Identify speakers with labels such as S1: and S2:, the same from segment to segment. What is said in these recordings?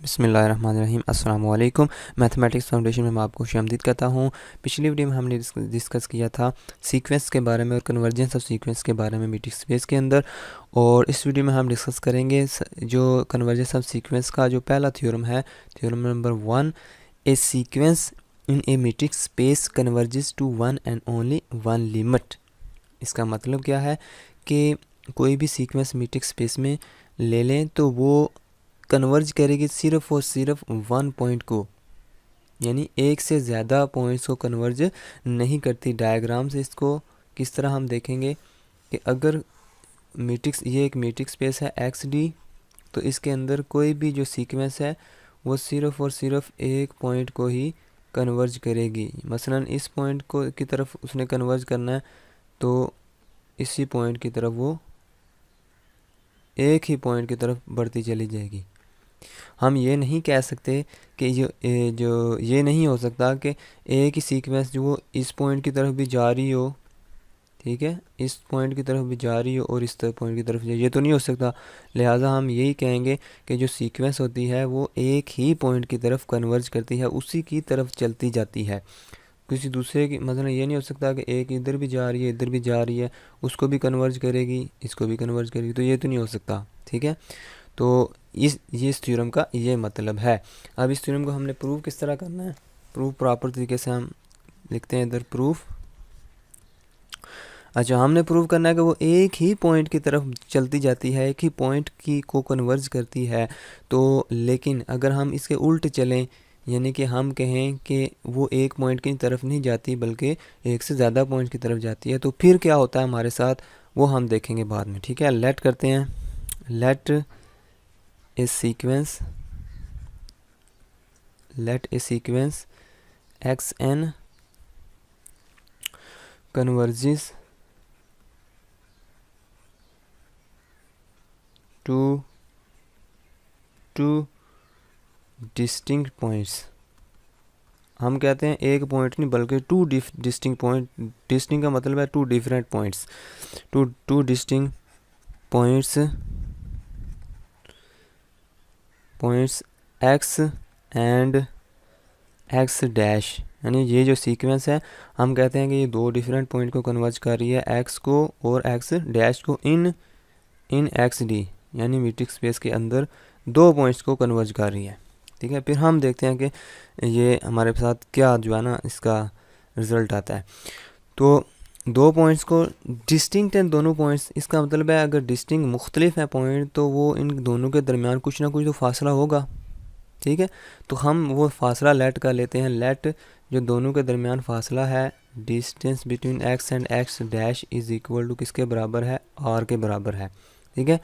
S1: बिस्मिल्लाहिर्रहमानिर्रहीम। अस्सलाम वालेकुम। मैथमेटिक्स फाउंडेशन में मैं आपको खुशामदीद कहता हूँ। पिछली वीडियो में हमने डिस्कस किया था सीक्वेंस के बारे में और कन्वर्जेंस ऑफ सीक्वेंस के बारे में मीट्रिक स्पेस के अंदर, और इस वीडियो में हम डिस्कस करेंगे जो कन्वर्जेंस ऑफ सीक्वेंस का जो पहला थ्योरम है, theorem number 1। A sequence in a metric space converges to one and only one limit. इसका मतलब क्या है कि कोई भी सीक्वेंस मीट्रिक स्पेस में ले लें तो वो कन्वर्ज करेगी सिर्फ़ और सिर्फ वन पॉइंट को, यानी एक से ज़्यादा पॉइंट्स को कन्वर्ज नहीं करती। डायग्राम से इसको किस तरह हम देखेंगे कि अगर ये एक मीट्रिक स्पेस है एक्स डी, तो इसके अंदर कोई भी जो सीक्वेंस है वो सिर्फ़ और सिर्फ एक पॉइंट को ही कन्वर्ज करेगी। मसलन इस पॉइंट को की तरफ उसने कन्वर्ज करना है, तो इसी पॉइंट की तरफ वो एक ही पॉइंट की तरफ बढ़ती चली जाएगी। हम ये नहीं कह सकते कि जो ये नहीं हो सकता कि एक ही सीक्वेंस जो वो इस पॉइंट की तरफ भी जा रही हो, ठीक है, इस पॉइंट की तरफ भी जा रही हो और इस पॉइंट की तरफ ये तो नहीं हो सकता। लिहाजा हम यही कहेंगे कि जो सीक्वेंस होती है वो एक ही पॉइंट की तरफ कन्वर्ज करती है, उसी की तरफ चलती जाती है। किसी दूसरे की मतलब ये नहीं हो सकता कि एक इधर भी जा रही है इधर भी जा रही है, उसको भी कन्वर्ज करेगी इसको भी कन्वर्ज करेगी, तो ये तो नहीं हो सकता। ठीक है, तो इस थ्योरम का ये मतलब है। अब इस थ्योरम को हमने प्रूव किस तरह करना है, प्रूफ प्रॉपर तरीके से हम लिखते हैं इधर प्रूफ। अच्छा, हमने प्रूव करना है कि वो एक ही पॉइंट की तरफ चलती जाती है, एक ही पॉइंट की को कन्वर्ज करती है। तो लेकिन अगर हम इसके उल्ट चलें, यानी कि हम कहें कि वो एक पॉइंट की तरफ नहीं जाती बल्कि एक से ज़्यादा पॉइंट की तरफ जाती है, तो फिर क्या होता है हमारे साथ वो हम देखेंगे बाद में। ठीक है, लेट करते हैं, let a sequence x n converges to two distinct points। हम कहते हैं एक पॉइंट नहीं बल्कि टू डिस्टिंक्ट पॉइंट। डिस्टिंक्ट का मतलब है two different points, two distinct points x and x dash. यानी ये जो सीक्वेंस है हम कहते हैं कि ये दो डिफरेंट पॉइंट को कन्वर्ज कर रही है, एक्स को और एक्स डैश को, इन एक्स डी, यानी मीट्रिक स्पेस के अंदर दो पॉइंट्स को कन्वर्ज कर रही है। ठीक है, फिर हम देखते हैं कि ये हमारे साथ क्या जो है ना इसका रिज़ल्ट आता है। तो दो पॉइंट्स को डिस्टिंक्ट हैं दोनों पॉइंट्स, इसका मतलब है अगर डिस्टिंक्ट मुख्तलिफ है पॉइंट तो वो इन दोनों के दरमियान कुछ ना कुछ तो फासला होगा। ठीक है, तो हम वो फासला लेट कर लेते हैं। लेट जो दोनों के दरमियान फासला है, distance between x and x dash is equal to किसके बराबर है, आर के बराबर है। ठीक है,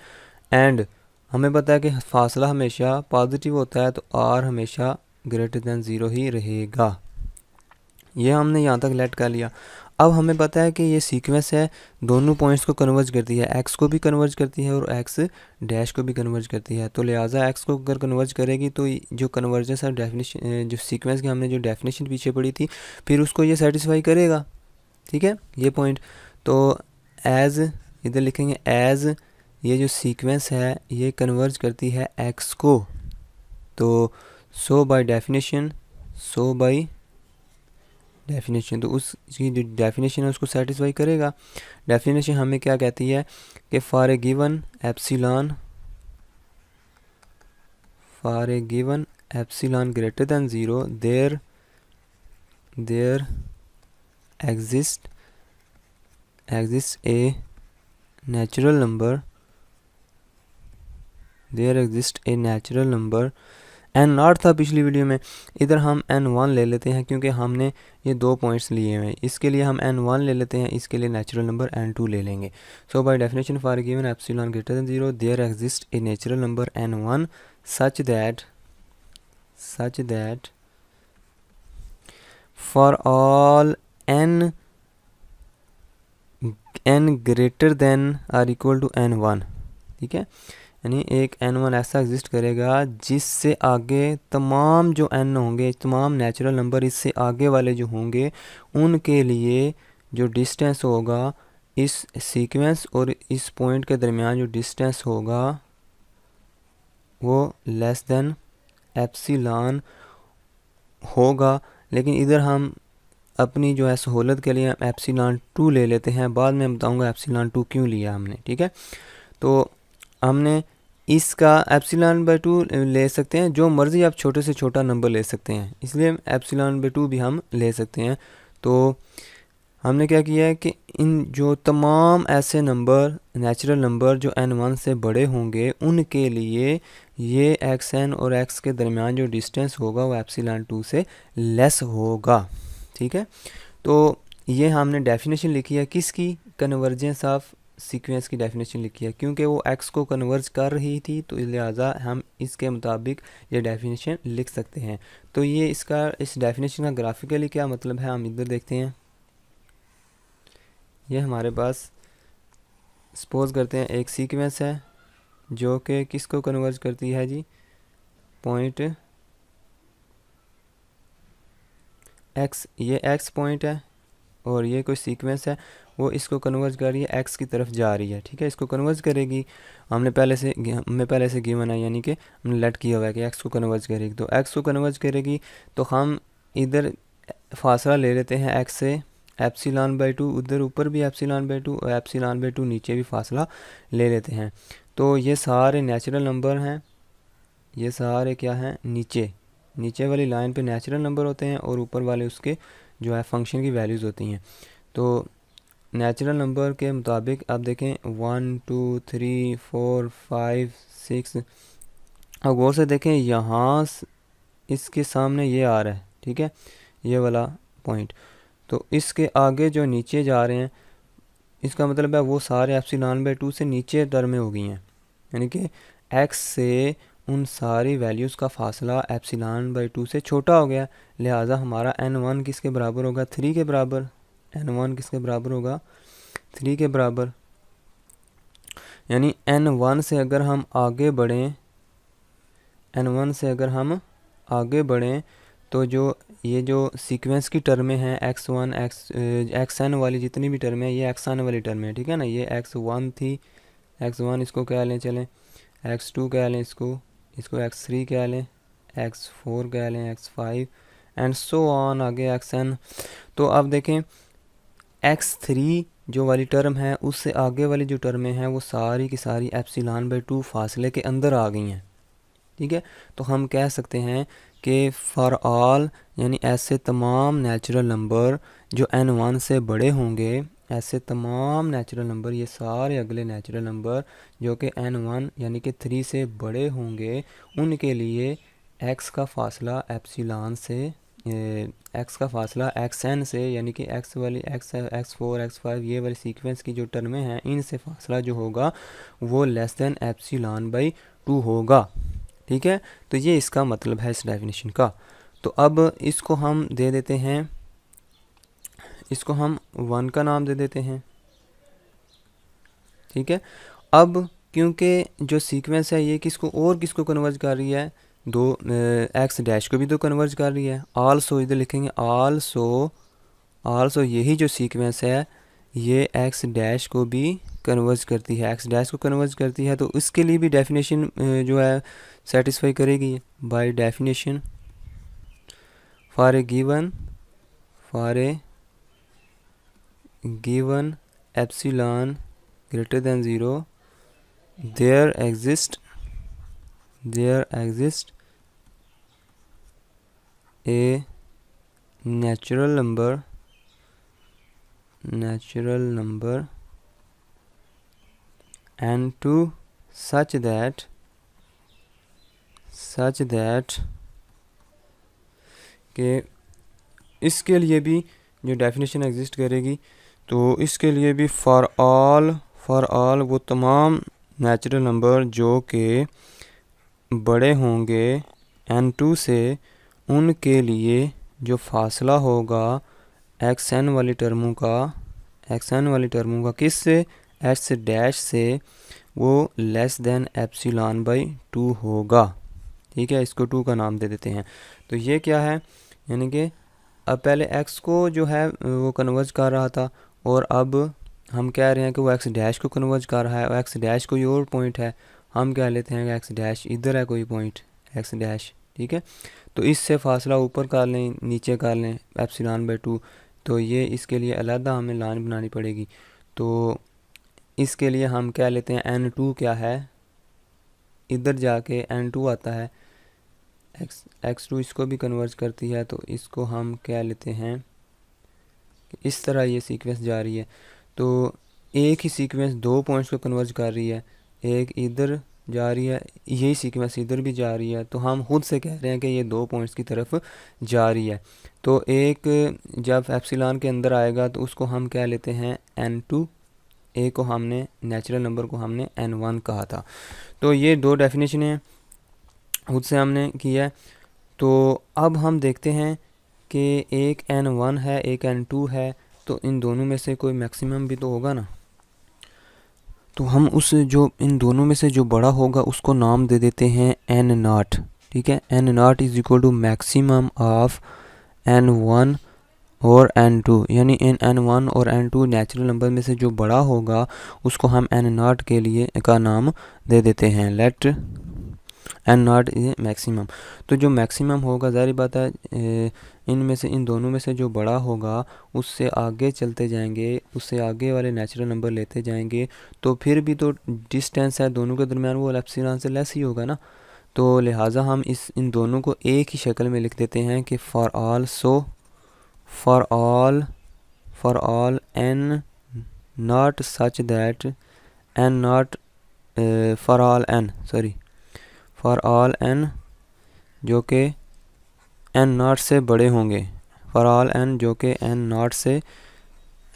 S1: एंड हमें पता है कि फासला हमेशा पॉजिटिव होता है, तो आर हमेशा ग्रेटर दैन ज़ीरो ही रहेगा। ये हमने यहाँ तक लेट कर लिया। अब हमें पता है कि ये सीक्वेंस है दोनों पॉइंट्स को कन्वर्ज करती है, एक्स को भी कन्वर्ज करती है और एक्स डैश को भी कन्वर्ज करती है। तो लिहाजा एक्स को अगर कन्वर्ज करेगी तो जो कन्वर्जेंस ऑफ डेफिनेशन, जो सीक्वेंस की हमने जो डेफिनेशन पीछे पढ़ी थी, फिर उसको ये सेटिस्फाई करेगा। ठीक है, ये पॉइंट तो एज इधर लिखेंगे एज ये जो सीक्वेंस है ये कन्वर्ज करती है एक्स को, तो सो बाय डेफिनेशन तो उसकी जो डेफिनेशन है उसको सेटिस्फाई करेगा। डेफिनेशन हमें क्या कहती है कि for a given epsilon greater than zero there exist a natural number n not था पिछली वीडियो में, इधर हम n1 ले लेते हैं क्योंकि हमने ये दो पॉइंट्स लिए हैं, इसके लिए हम n1 ले लेते हैं, इसके लिए नेचुरल नंबर n2 ले लेंगे। So by definition for given epsilon greater than zero there exist a natural number n1 such that for all n greater than or equal to n1। ठीक है, यानी एक n1 ऐसा एग्जिस्ट करेगा जिससे आगे तमाम जो n होंगे, तमाम नेचुरल नंबर इससे आगे वाले जो होंगे, उनके लिए जो डिस्टेंस होगा इस सीक्वेंस और इस पॉइंट के दरमियान जो डिस्टेंस होगा वो लेस देन एप्सिलॉन होगा, लेकिन इधर हम अपनी जो है सहूलत के लिए एप्सिलॉन 2 ले लेते हैं। बाद में बताऊंगा एप्सिलॉन 2 क्यों लिया हमने, ठीक है। तो हमने इसका एप्सिलॉन बाई 2 ले सकते हैं, जो मर्ज़ी आप छोटे से छोटा नंबर ले सकते हैं, इसलिए एप्सिलॉन बाई 2 भी हम ले सकते हैं। तो हमने क्या किया है कि इन जो तमाम ऐसे नंबर नेचुरल नंबर जो n1 से बड़े होंगे उनके लिए ये xn और x के दरमियान जो डिस्टेंस होगा वो एप्सिलॉन 2 से लेस होगा, ठीक है। तो ये हमने डेफिनेशन लिखी है किसकी, कन्वर्जेंस ऑफ सीक्वेंस की डेफिनेशन लिखी है, क्योंकि वो x को कन्वर्ज कर रही थी तो लिहाजा हम इसके मुताबिक ये डेफिनेशन लिख सकते हैं। तो ये इसका इस डेफिनेशन का ग्राफिकली क्या मतलब है हम इधर देखते हैं। ये हमारे पास सपोज करते हैं एक सीक्वेंस है जो कि किसको कन्वर्ज करती है जी, पॉइंट x, ये x पॉइंट है और ये कोई सीक्वेंस है वो इसको कन्वर्ज कर रही है x की तरफ जा रही है, ठीक है। इसको कन्वर्ज करेगी, हमें पहले से गिवन है, यानी कि हमने लेट किया हुआ है कि x को कन्वर्ज करेगी। तो x को कन्वर्ज करेगी तो हम इधर फासला ले लेते हैं x से एप्सिलॉन बाई 2, उधर ऊपर भी एप्सिलॉन बाई 2 और एप्सिलॉन बाई 2 नीचे भी फासला ले लेते हैं। तो ये सारे नेचुरल नंबर हैं, ये सारे क्या हैं, नीचे वाली लाइन पे नेचुरल नंबर होते हैं और ऊपर वाले उसके जो है फंक्शन की वैल्यूज़ होती हैं। तो नेचुरल नंबर के मुताबिक आप देखें 1 2 3 4 5 6, अब गौर से देखें यहाँ इसके सामने ये आ रहा है, ठीक है, ये वाला पॉइंट। तो इसके आगे जो नीचे जा रहे हैं इसका मतलब है वो सारे एप्सिलॉन बाई 2 से नीचे टर्म में हो गई हैं, यानी कि x से उन सारी वैल्यूज़ का फासला एप्सिलॉन बाई 2 से छोटा हो गया। लिहाजा हमारा n1 किसके बराबर होगा, 3 के बराबर। n1 किसके बराबर होगा, 3 के बराबर। यानी n1 से अगर हम आगे बढ़ें, n1 से अगर हम आगे बढ़ें तो जो ये जो सीक्वेंस की टर्में हैं x1 xn वाली जितनी भी टर्में हैं ये xn वाली टर्में हैं, ठीक है ना। ये x1 थी, x1 इसको कह लें, चलें x2 कह लें, इसको x3 कह लें, x4 कह लें, x5 एंड सो ऑन आगे xn। तो अब देखें x3 जो वाली टर्म है उससे आगे वाली जो टर्में हैं वो सारी की सारी एप्सिलॉन बाई 2 फासले के अंदर आ गई हैं, ठीक है। तो हम कह सकते हैं कि फॉर ऑल, यानी ऐसे तमाम नेचुरल नंबर जो n1 से बड़े होंगे, ऐसे तमाम नेचुरल नंबर, ये सारे अगले नेचुरल नंबर जो कि n1 यानी कि 3 से बड़े होंगे उनके लिए x का फासला एप्सिलॉन से x का फासला xn से, यानी कि x वाली x4 x5 ये वाली सीक्वेंस की जो टर्में हैं इनसे फासला जो होगा वो लेस दैन एप्सिलॉन बाई 2 होगा, ठीक है। तो ये इसका मतलब है इस डेफिनेशन का। तो अब इसको हम दे देते हैं, इसको हम 1 का नाम दे देते हैं, ठीक है। अब क्योंकि जो सीक्वेंस है ये किसको कन्वर्ज कर रही है, दो एक्स डैश को भी तो कन्वर्ज कर रही है। आल्सो इधर लिखेंगे आल्सो यही जो सीक्वेंस है ये एक्स डैश को भी कन्वर्ज करती है, एक्स डैश को कन्वर्ज करती है। तो इसके लिए भी डेफिनेशन जो है सेटिस्फाई करेगी bye definition for a given epsilon greater then 0 there exists a natural number n2 such that कि इसके लिए भी जो डेफिनेशन एग्जिस्ट करेगी तो इसके लिए भी फॉर ऑल वो तमाम नेचुरल नंबर जो कि बड़े होंगे n2 से उनके लिए जो फासला होगा xn वाली टर्मों का किस से, x डैश से, वो लेस देन एप्सिलॉन बाई 2 होगा, ठीक है। इसको 2 का नाम दे देते हैं। तो ये क्या है, यानी कि अब पहले x को जो है वो कन्वर्ज कर रहा था और अब हम कह रहे हैं कि वो x डैश को कन्वर्ज कर रहा है और x डैश कोई और पॉइंट है, हम कह लेते हैं कि x डैश इधर है कोई पॉइंट x डैश, ठीक है। तो इससे फासला ऊपर कर लें नीचे कर लें ε/2, तो ये इसके लिए अलहदा हमें लाइन बनानी पड़ेगी। तो इसके लिए हम क्या लेते हैं, n2 क्या है, इधर जाके n2 आता है, x2 इसको भी कन्वर्ज करती है, तो इसको हम क्या लेते हैं, इस तरह ये सीक्वेंस जा रही है। तो एक ही सीक्वेंस दो पॉइंट्स को कन्वर्ज कर रही है, एक इधर जा रही है, यही सीक्वेंस इधर भी जा रही है, तो हम खुद से कह रहे हैं कि ये दो पॉइंट्स की तरफ जा रही है। तो एक जब एप्सिलॉन के अंदर आएगा तो उसको हम क्या लेते हैं n2, ए को हमने नेचुरल नंबर को हमने n1 कहा था। तो ये दो डेफिनेशन खुद से हमने किया है। तो अब हम देखते हैं कि एक n1 है एक n2 है, तो इन दोनों में से कोई मैक्सिमम भी तो होगा ना। तो हम उस जो इन दोनों में से जो बड़ा होगा उसको नाम दे देते हैं n0, ठीक है। n0 is equal to maximum of n1 और n2, यानी इन n1 और n2 नेचुरल नंबर में से जो बड़ा होगा उसको हम n0 के लिए का नाम दे देते हैं, लेट n0 इज मैक्सिमम। तो जो मैक्सिमम होगा ज़ाहिर बात है इनमें से इन दोनों में से जो बड़ा होगा उससे आगे चलते जाएंगे, उससे आगे वाले नेचुरल नंबर लेते जाएंगे, तो फिर भी तो डिस्टेंस है दोनों के दरमियान वो एप्सिलॉन से लेस ही होगा ना। तो लिहाजा हम इन दोनों को एक ही शक्ल में लिख देते हैं कि for all n not such that n not for all n जो कि n0 से बड़े होंगे, फॉर ऑल n जो कि n0 से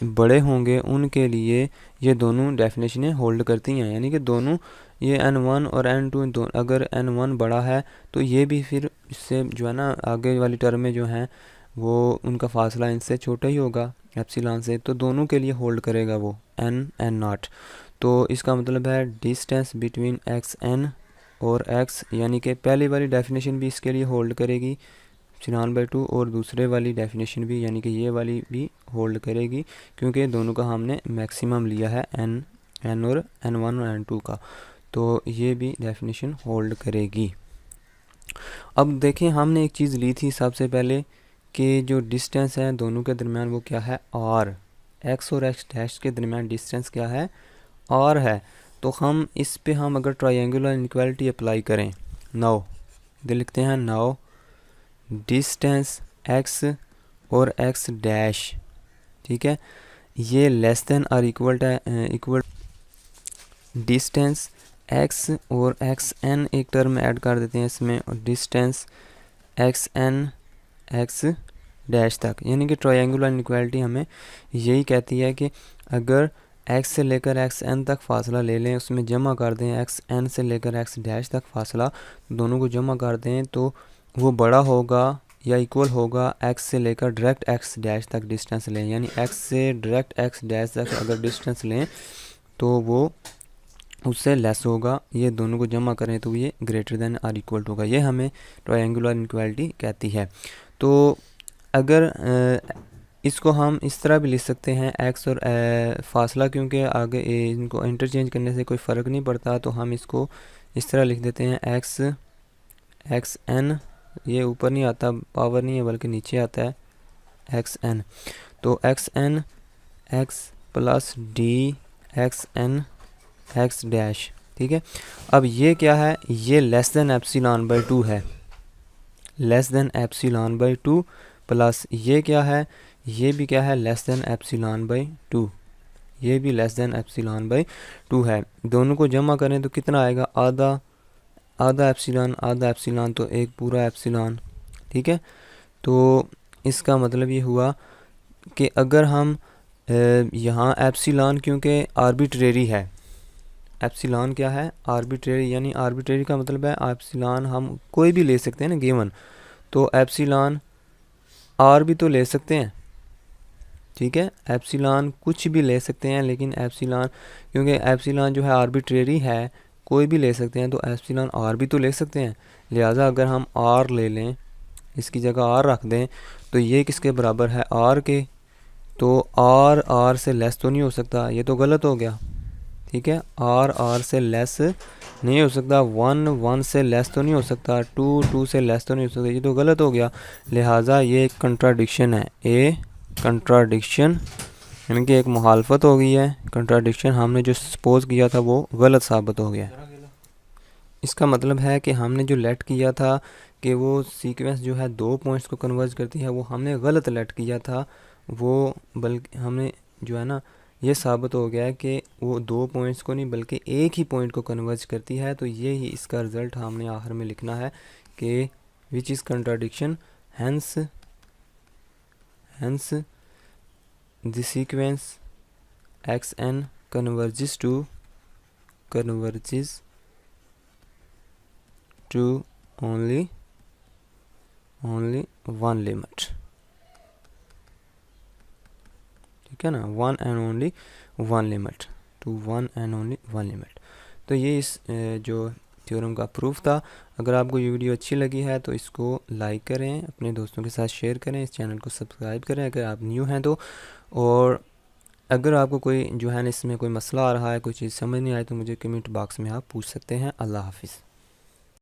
S1: बड़े होंगे, उनके लिए ये दोनों डेफिनेशनें होल्ड करती हैं। यानी कि दोनों ये n1 और n2 अगर n1 बड़ा है तो ये भी फिर इससे जो है ना आगे वाली टर्म में जो हैं वो उनका फासला इनसे छोटा ही होगा एप्सिलॉन से, तो दोनों के लिए होल्ड करेगा वो n0। तो इसका मतलब है डिस्टेंस बिटवीन xn और x, यानी कि पहली वाली डेफिनेशन भी इसके लिए होल्ड करेगी ε/2 और दूसरे वाली डेफिनेशन भी यानी कि ये वाली भी होल्ड करेगी, क्योंकि दोनों का हमने मैक्सिमम लिया है n और n1 और n2 का, तो ये भी डेफिनेशन होल्ड करेगी। अब देखें हमने एक चीज़ ली थी सबसे पहले कि जो डिस्टेंस है दोनों के दरमियान वो क्या है r, x और x डैश के दरमियान डिस्टेंस क्या है r है। तो हम इस पे हम अगर ट्रायंगुलर इनइक्वालिटी अप्लाई करें, नाउ इधर लिखते हैं नाउ डिस्टेंस x और x डैश, ठीक है, ये लेस देन और इक्वल डिस्टेंस x और xn एक टर्म ऐड कर देते हैं इसमें, और डिस्टेंस xn x डैश तक, यानी कि ट्रायंगुलर इनइक्वालिटी हमें यही कहती है कि अगर x से लेकर xn तक फासला ले लें, उसमें जमा कर दें xn से लेकर x डैश तक फासला, दोनों को जमा कर दें तो वो बड़ा होगा या इक्वल होगा x से लेकर डायरेक्ट x डैश तक डिस्टेंस लें, यानी x से डायरेक्ट x डैश तक अगर डिस्टेंस लें तो वो उससे लेस होगा, ये दोनों को जमा करें तो ये ग्रेटर देन और इक्वल होगा। ये हमें ट्रायंगुलर इनइक्वालिटी कहती है। तो अगर इसको हम इस तरह भी लिख सकते हैं x और फासला, क्योंकि आगे इनको इंटरचेंज करने से कोई फ़र्क नहीं पड़ता, तो हम इसको इस तरह लिख देते हैं xn, ये ऊपर नहीं आता, पावर नहीं है बल्कि नीचे आता है xn, तो xn x plus d xn x dash, ठीक है। अब ये क्या है, ये लेस देन ε/2 है, लेस देन ε/2 प्लस ये क्या है, ये भी क्या है लेस देन ε/2, ये भी लेस देन ε/2 है। दोनों को जमा करें तो कितना आएगा, आधा एप्सिलॉन तो एक पूरा एप्सिलॉन, ठीक है। तो इसका मतलब ये हुआ कि अगर हम यहाँ एप्सिलॉन क्योंकि आर्बिट्रेरी है, एप्सिलॉन क्या है आर्बिट्रेरी, यानी आर्बिट्रेरी का मतलब है एप्सिलॉन हम कोई भी ले सकते हैं ना गिवन, तो एप्सिलॉन आर भी तो ले सकते हैं, ठीक है, एप्सिलॉन कुछ भी ले सकते हैं, लेकिन एप्सिलॉन क्योंकि एप्सिलॉन जो है आर्बिट्रेरी है कोई भी ले सकते हैं, तो एप्सिलॉन आर भी तो ले सकते हैं, लिहाजा अगर हम आर ले लें, इसकी जगह आर रख दें, तो ये किसके बराबर है आर के, तो आर से लेस तो नहीं हो सकता, ये तो गलत हो गया, ठीक है, आर से लेस नहीं हो सकता, 1 1 से लेस तो नहीं हो सकता, 2 2 से लेस तो नहीं हो सकता, ये तो गलत हो गया। लिहाजा ये एक कंट्राडिक्शन है, ए कंट्राडिक्शन, यानी कि एक मुखालफत हो गई है। कंट्राडिक्शन हमने जो सपोज किया था वो गलत साबित हो गया। इसका मतलब है कि हमने जो लेट किया था कि वो सीक्वेंस जो है 2 पॉइंट्स को कन्वर्ज करती है, वो हमने गलत लेट किया था। वो बल्कि हमने जो है ना, ये साबित हो गया है कि वो 2 पॉइंट्स को नहीं बल्कि एक ही पॉइंट को कन्वर्ज करती है। तो ये ही इसका रिज़ल्ट हमने आखिर में लिखना है कि which is contradiction, hence hence the sequence x n converges to only one लिमिट। ठीक है ना, one and only one limit, to one and only one limit. तो ये इस जो थ्योरम का प्रूफ था। अगर आपको ये वीडियो अच्छी लगी है तो इसको लाइक करें, अपने दोस्तों के साथ शेयर करें, इस चैनल को सब्सक्राइब करें अगर आप न्यू हैं तो। और अगर आपको कोई जो है ना इसमें कोई मसला आ रहा है, कोई चीज़ समझ नहीं आई, तो मुझे कमेंट बॉक्स में आप पूछ सकते हैं। अल्लाह हाफिज़।